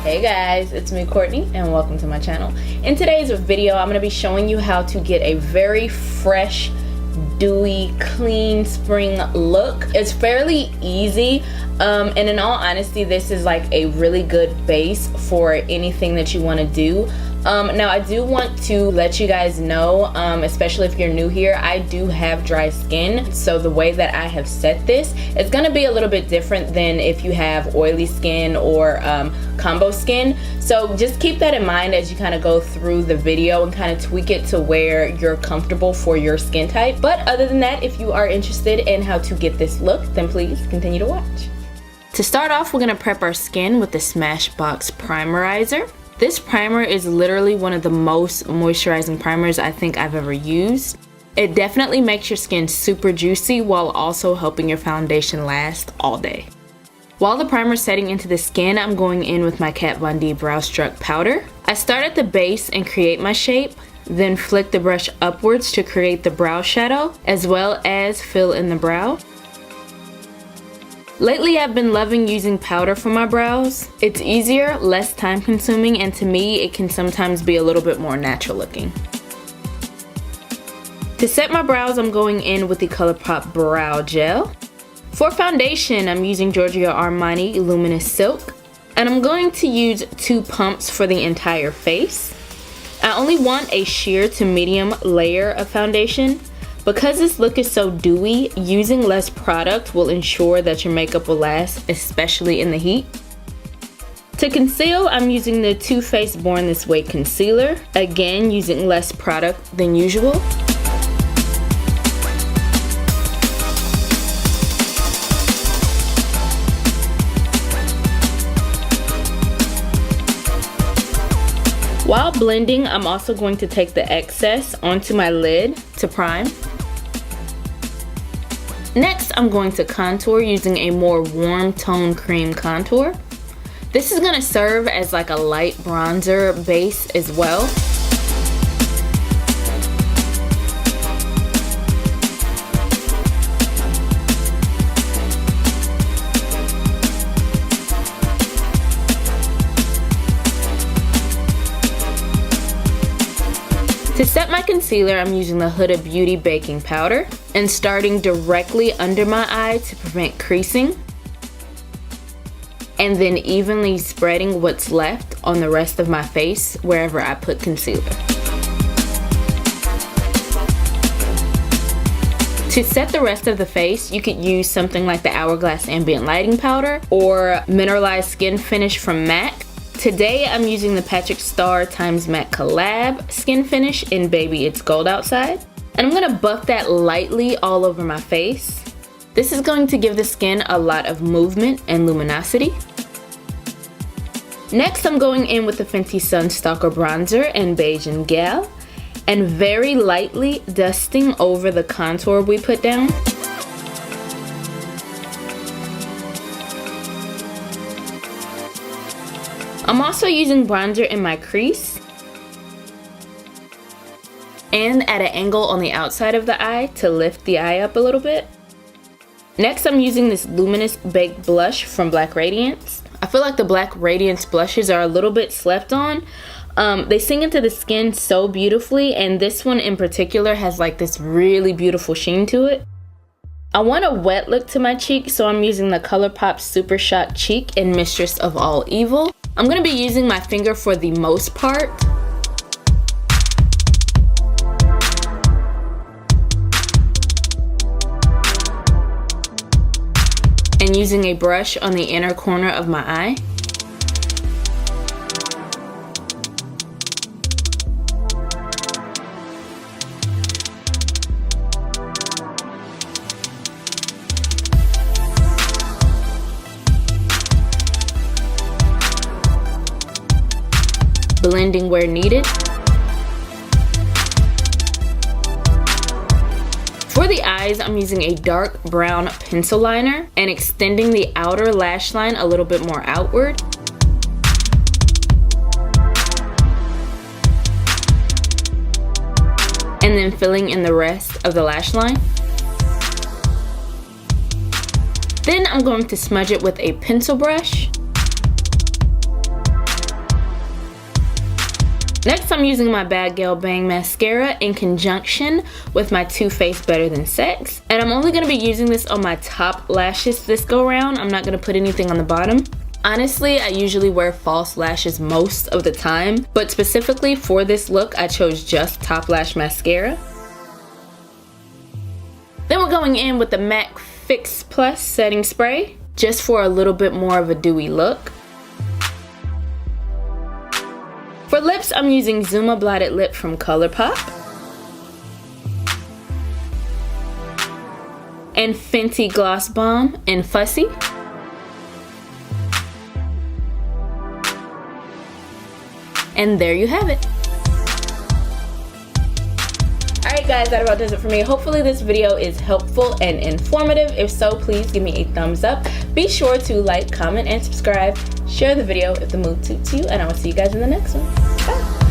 Hey guys, it's me Courtney and welcome to my channel. In today's video, I'm going to be showing you how to get a very fresh, dewy, clean spring look. It's fairly easy and in all honesty, this is like a really good base for anything that you want to do. Now I do want to let you guys know, especially if you're new here, I do have dry skin, so the way that I have set this is going to be a little bit different than if you have oily skin or combo skin. So just keep that in mind as you kind of go through the video and kind of tweak it to where you're comfortable for your skin type. But other than that, if you are interested in how to get this look, then please continue to watch. To start off, we're going to prep our skin with the Smashbox Primerizer. This primer is literally one of the most moisturizing primers I think I've ever used. It definitely makes your skin super juicy while also helping your foundation last all day. While the primer is setting into the skin, I'm going in with my Kat Von D Brow Struck powder. I start at the base and create my shape, then flick the brush upwards to create the brow shadow, as well as fill in the brow. Lately, I've been loving using powder for my brows. It's easier, less time consuming, and to me, it can sometimes be a little bit more natural looking. To set my brows, I'm going in with the Colourpop Brow Gel. For foundation, I'm using Giorgio Armani Luminous Silk, and I'm going to use 2 pumps for the entire face. I only want a sheer to medium layer of foundation. Because this look is so dewy, using less product will ensure that your makeup will last, especially in the heat. To conceal, I'm using the TooFaced Born This Way concealer, again using less product than usual. While blending, I'm also going to take the excess onto my lid to prime. Next, I'm going to contour using a more warm tone cream contour. This is going to serve as like a light bronzer base as well. To set my concealer, I'm using the Huda Beauty Baking Powder and starting directly under my eye to prevent creasing, and then evenly spreading what's left on the rest of my face wherever I put concealer. To set the rest of the face, you could use something like the Hourglass Ambient Lighting Powder or Mineralized Skin Finish from MAC. Today I'm using the Patrick Starrr x MAC Collab Skin Finish in Baby It's Gold Outside. And I'm going to buff that lightly all over my face. This is going to give the skin a lot of movement and luminosity. Next, I'm going in with the Fenty Sunstalker Bronzer in Beige and Gal, and very lightly dusting over the contour we put down. I'm also using bronzer in my crease and at an angle on the outside of the eye to lift the eye up a little bit. Next, I'm using this Luminous Baked Blush from Black Radiance. I feel like the Black Radiance blushes are a little bit slept on. They sink into the skin so beautifully, and this one in particular has like this really beautiful sheen to it. I want a wet look to my cheek, so I'm using the Colourpop Super Shot Cheek in Mistress of All Evil. I'm going to be using my finger for the most part. And using a brush on the inner corner of my eye. Blending where needed. For the eyes, I'm using a dark brown pencil liner and extending the outer lash line a little bit more outward. And then filling in the rest of the lash line. Then I'm going to smudge it with a pencil brush. Next, I'm using my Bad Gal Bang mascara in conjunction with my Too Faced Better Than Sex. And I'm only gonna be using this on my top lashes this go round. I'm not gonna put anything on the bottom. Honestly, I usually wear false lashes most of the time, but specifically for this look, I chose just top lash mascara. Then we're going in with the MAC Fix Plus setting spray, just for a little bit more of a dewy look. For lips, I'm using Zuma Blotted Lip from Colourpop and Fenty Gloss Bomb in Fussy. And there you have it. Alright guys, that about does it for me. Hopefully this video is helpful and informative. If so, please give me a thumbs up. Be sure to like, comment, and subscribe. Share the video if the mood suits you, and I will see you guys in the next one. Bye.